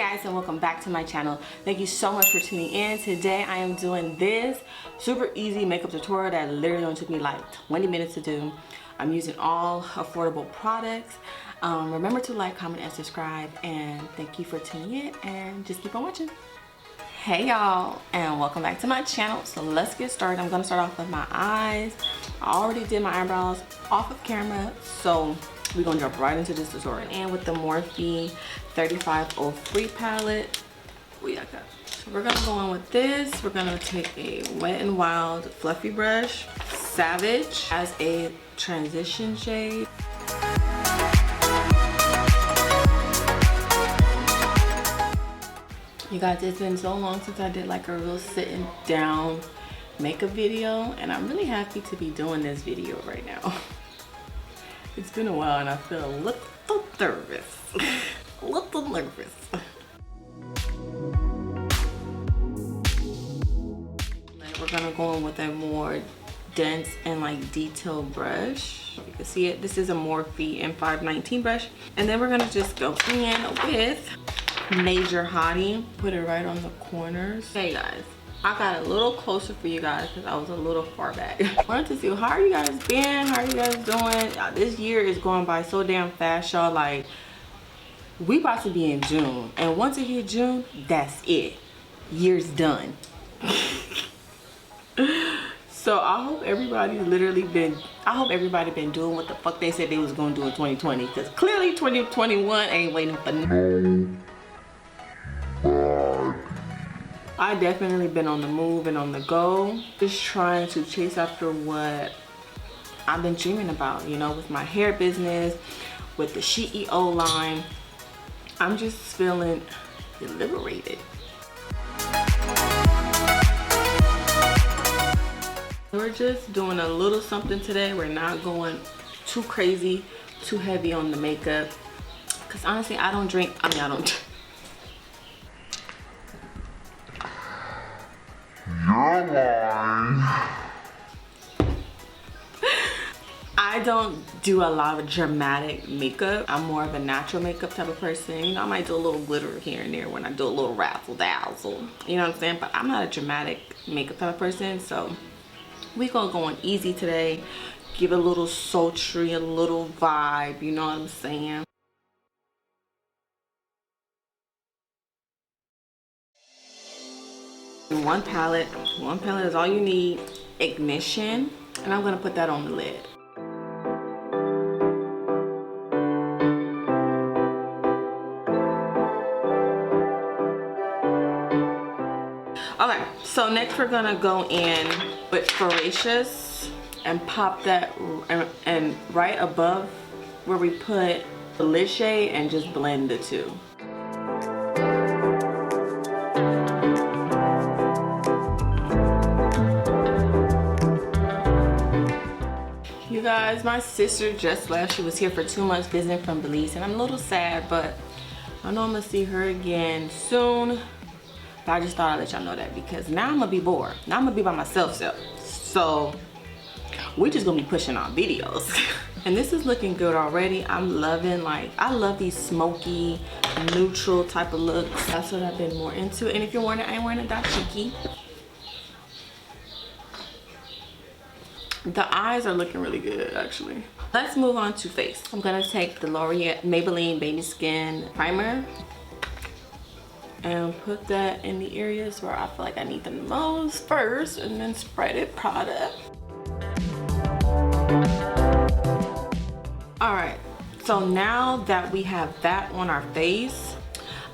guys, and welcome back to my channel. Thank you so much for tuning in. Today I am doing this super easy makeup tutorial that literally only took me like 20 minutes to do. I'm using all affordable products. Remember to like, comment, and subscribe, and thank you for tuning in, and just keep on watching. Hey y'all, and welcome back to my channel. So let's get started. I'm gonna start off with my eyes. I already did my eyebrows off of camera, so we're gonna jump right into this tutorial. And with the Morphe 3503 palette, we got that. So we're gonna go in with this. We're gonna take a Wet n Wild fluffy brush, Savage as a transition shade. You guys, it's been so long since I did like a real sitting down makeup video, and I'm really happy to be doing this video right now. It's been a while and I feel a little nervous. A little nervous. We're gonna go in with a more dense and like detailed brush. You can see it. This is a Morphe M519 brush. And then we're gonna just go in with Major Hottie. Put it right on the corners. Hey guys, I got a little closer for you guys because I was a little far back. I wanted to see how are you guys been? How are you guys doing? This year is going by so damn fast, y'all. Like, we about to be in June, and once it hit June, that's it. Year's done. So I hope everybody been doing what the fuck they said they was gonna do in 2020, because clearly 2021 ain't waiting for no. I definitely been on the move and on the go, just trying to chase after what I've been dreaming about, you know, with my hair business, with the CEO line. I'm just feeling liberated. We're just doing a little something today. We're not going too crazy, too heavy on the makeup, because honestly, I don't drink. I don't do a lot of dramatic makeup. I'm more of a natural makeup type of person. You know, I might do a little glitter here and there when I do a little razzle dazzle. You know what I'm saying? But I'm not a dramatic makeup type of person, so we gonna go on easy today. Give it a little sultry, a little vibe. You know what I'm saying? One palette is all you need. Ignition, and I'm gonna put that on the lid. Okay, so next we're gonna go in with Ferocious and pop that and right above where we put the lid shade and just blend the two. You guys, my sister just left. She was here for 2 months visiting from Belize, and I'm a little sad, but I know I'm gonna see her again soon. But I just thought I'd let y'all know that, because now I'm gonna be bored. Now I'm gonna be by myself, so we're just gonna be pushing out videos. And this is looking good already. I'm loving, like, I love these smoky, neutral type of looks. That's what I've been more into. And if you're wondering, I ain't wearing a dashiki. The eyes are looking really good, actually. Let's move on to face. I'm gonna take the Maybelline Baby Skin Primer and put that in the areas where I feel like I need the most first, and then spread it product. All right, so now that we have that on our face,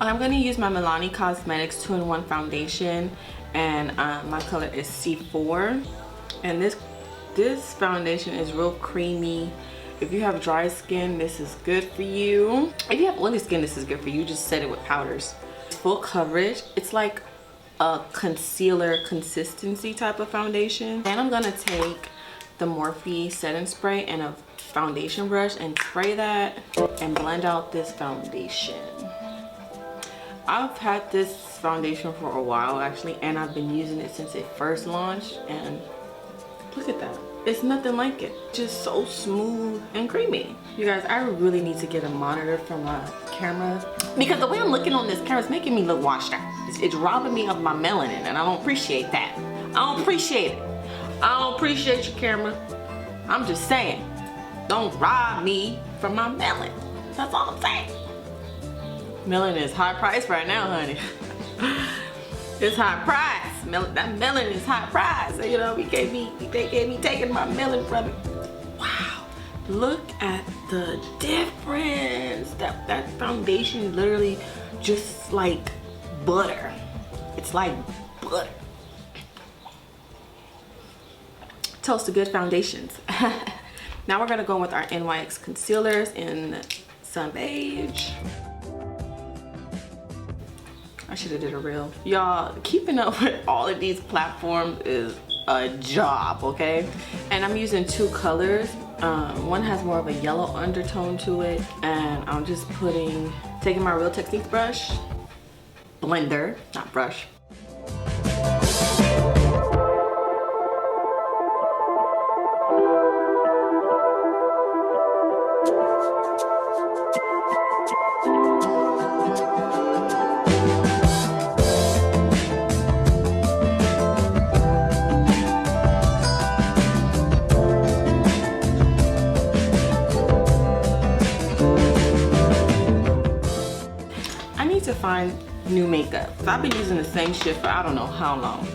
I'm gonna use my Milani Cosmetics 2-in-1 foundation, and my color is C4. And this foundation is real creamy. If you have dry skin, this is good for you. If you have oily skin, this is good for you. Just set it with powders. Full coverage. It's like a concealer consistency type of foundation. And I'm gonna take the Morphe setting spray and a foundation brush and spray that and blend out this foundation. I've had this foundation for a while actually, and I've been using it since it first launched, and look at that. It's nothing like it. Just so smooth and creamy. You guys, I really need to get a monitor for my camera because the way I'm looking on this camera is making me look washed out. It's robbing me of my melanin, and I don't appreciate that. I don't appreciate it. I don't appreciate your camera. I'm just saying, don't rob me from my melanin. That's all I'm saying. Melanin is high price right now, honey. It's high price. That melanin is high price. So, you know, they can't be taking my melanin from me. Wow, look at the difference. That foundation is literally just like butter. It's like butter. Toast to good foundations. Now we're gonna go with our NYX concealers in some beige. I should have did a reel. Y'all, keeping up with all of these platforms is a job, okay? And I'm using two colors. One has more of a yellow undertone to it, and I'm just taking my Real Techniques brush, blender, not brush. To find new makeup. So I've been using the same shit for I don't know how long,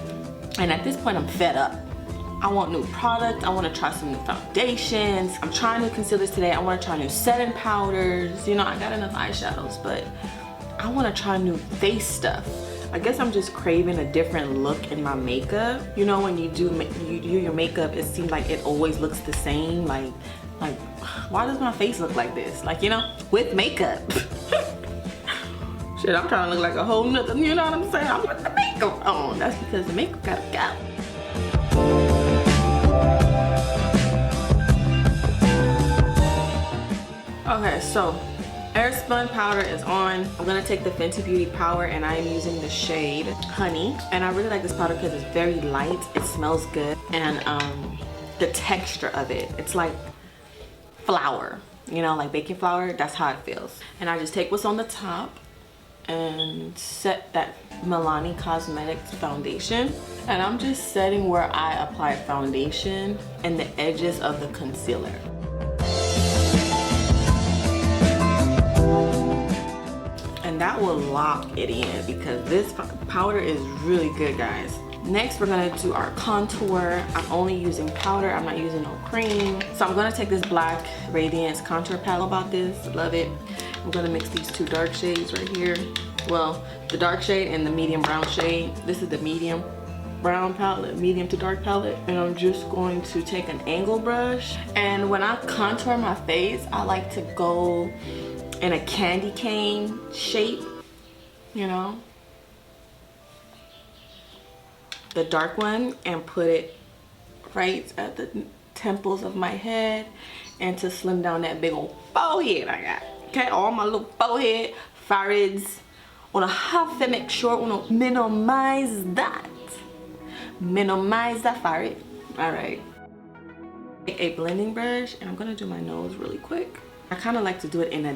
and at this point I'm fed up. I want new products. I want to try some new foundations. I'm trying new concealers today. I want to try new setting powders. You know, I got enough eyeshadows, but I want to try new face stuff. I guess I'm just craving a different look in my makeup. You know, when you do your makeup, it seems like it always looks the same. Like why does my face look like this? Like, you know, with makeup. Shit, I'm trying to look like a whole nother, you know what I'm saying? I'm putting the makeup on. That's because the makeup gotta go. Okay, so airspun powder is on. I'm gonna take the Fenty Beauty Power, and I'm using the shade Honey. And I really like this powder because it's very light. It smells good, and the texture of it, it's like flour. You know, like baking flour. That's how it feels. And I just take what's on the top and set that Milani Cosmetics foundation, and I'm just setting where I apply foundation and the edges of the concealer. And that will lock it in because this powder is really good, guys. Next, we're gonna do our contour. I'm only using powder. I'm not using no cream. So I'm gonna take this Black Radiance contour palette. About this, love it. I'm gonna mix these two dark shades right here. Well, the dark shade and the medium brown shade. This is the medium brown palette, medium to dark palette. And I'm just going to take an angle brush. And when I contour my face, I like to go in a candy cane shape, you know? The dark one, and put it right at the temples of my head, and to slim down that big old forehead I got. Okay, all my little forehead, foreheads. Wanna have to make sure wanna minimize that. Minimize that forehead. Alright. Take a blending brush, and I'm gonna do my nose really quick. I kinda like to do it in a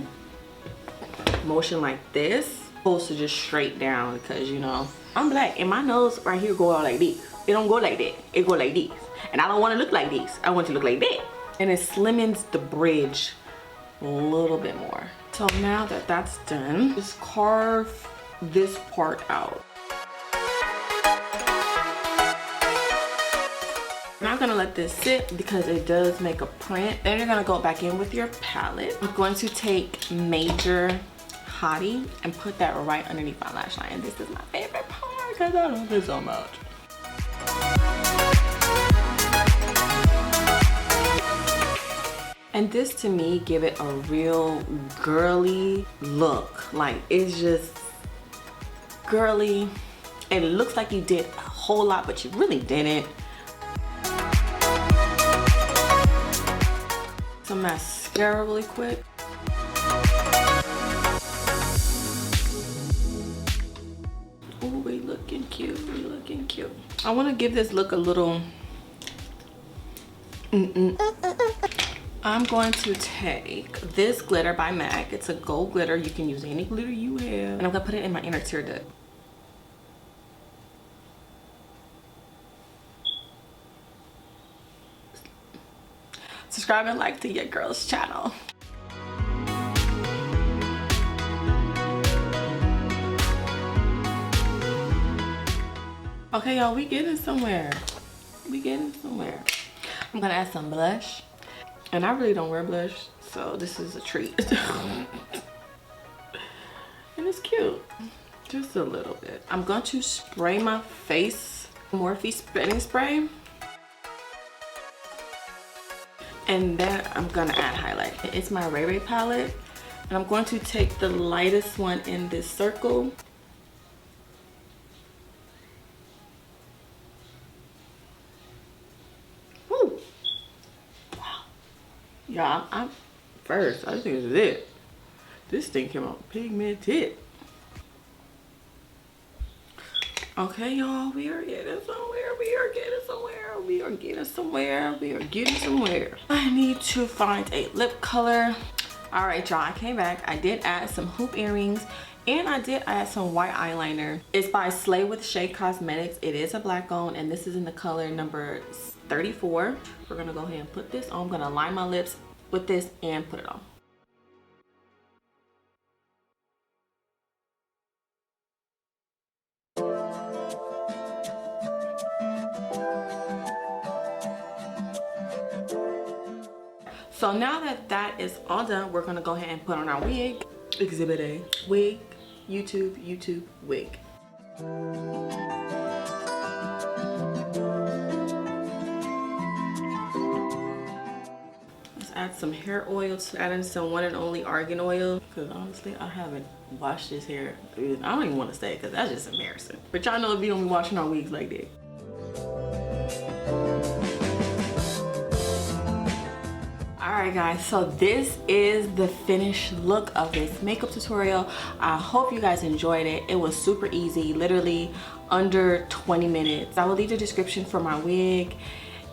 motion like this, opposed to just straight down, because you know, I'm black and my nose right here go out like this. It don't go like that. It go like this. And I don't want to look like this. I want to look like that. And it slimmens the bridge a little bit more. So now that that's done, just carve this part out. I'm not gonna let this sit because it does make a print. Then you're gonna go back in with your palette. I'm going to take Major Hottie and put that right underneath my lash line. This is my favorite part because I love it so much. And this to me give it a real girly look. Like it's just girly. It looks like you did a whole lot, but you really didn't. Some mascara really quick. Oh, we looking cute. We looking cute. I want to give this look a little I'm going to take this glitter by MAC. It's a gold glitter. You can use any glitter you have. And I'm gonna put it in my inner tear duct. Subscribe and like to your girl's channel. Okay, y'all, we getting somewhere. We getting somewhere. I'm gonna add some blush. And I really don't wear blush, so this is a treat. And it's cute. Just a little bit. I'm going to spray my face. Morphe setting spray. And then I'm gonna add highlight. It's my Itsmyrayeraye palette. And I'm going to take the lightest one in this circle. Woo! Wow. Y'all, I'm first. I think this is it. This thing came out pigmented. Okay, y'all, we are getting somewhere. We are getting somewhere. We are getting somewhere. We are getting somewhere. I need to find a lip color. All right, y'all, I came back. I did add some hoop earrings and I did add some white eyeliner. It's by Slaybyshay Cosmetics. It is a black owned and this is in the color number 34. We're gonna go ahead and put this on. I'm gonna line my lips with this and put it on. So now that that is all done, we're gonna go ahead and put on our wig. Exhibit A, wig, YouTube, wig. Let's add some hair oil. To add in some one and only argan oil. Cause honestly, I haven't washed this hair. I don't even want to say it cause that's just embarrassing. But y'all know if you don't be washing our wigs like that. Alright guys, so this is the finished look of this makeup tutorial. I hope you guys enjoyed it. It was super easy, literally under 20 minutes. I will leave the description for my wig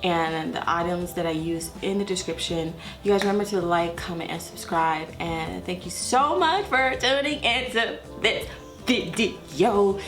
and the items that I used in the description. You guys remember to like, comment, and subscribe. And thank you so much for tuning into this video.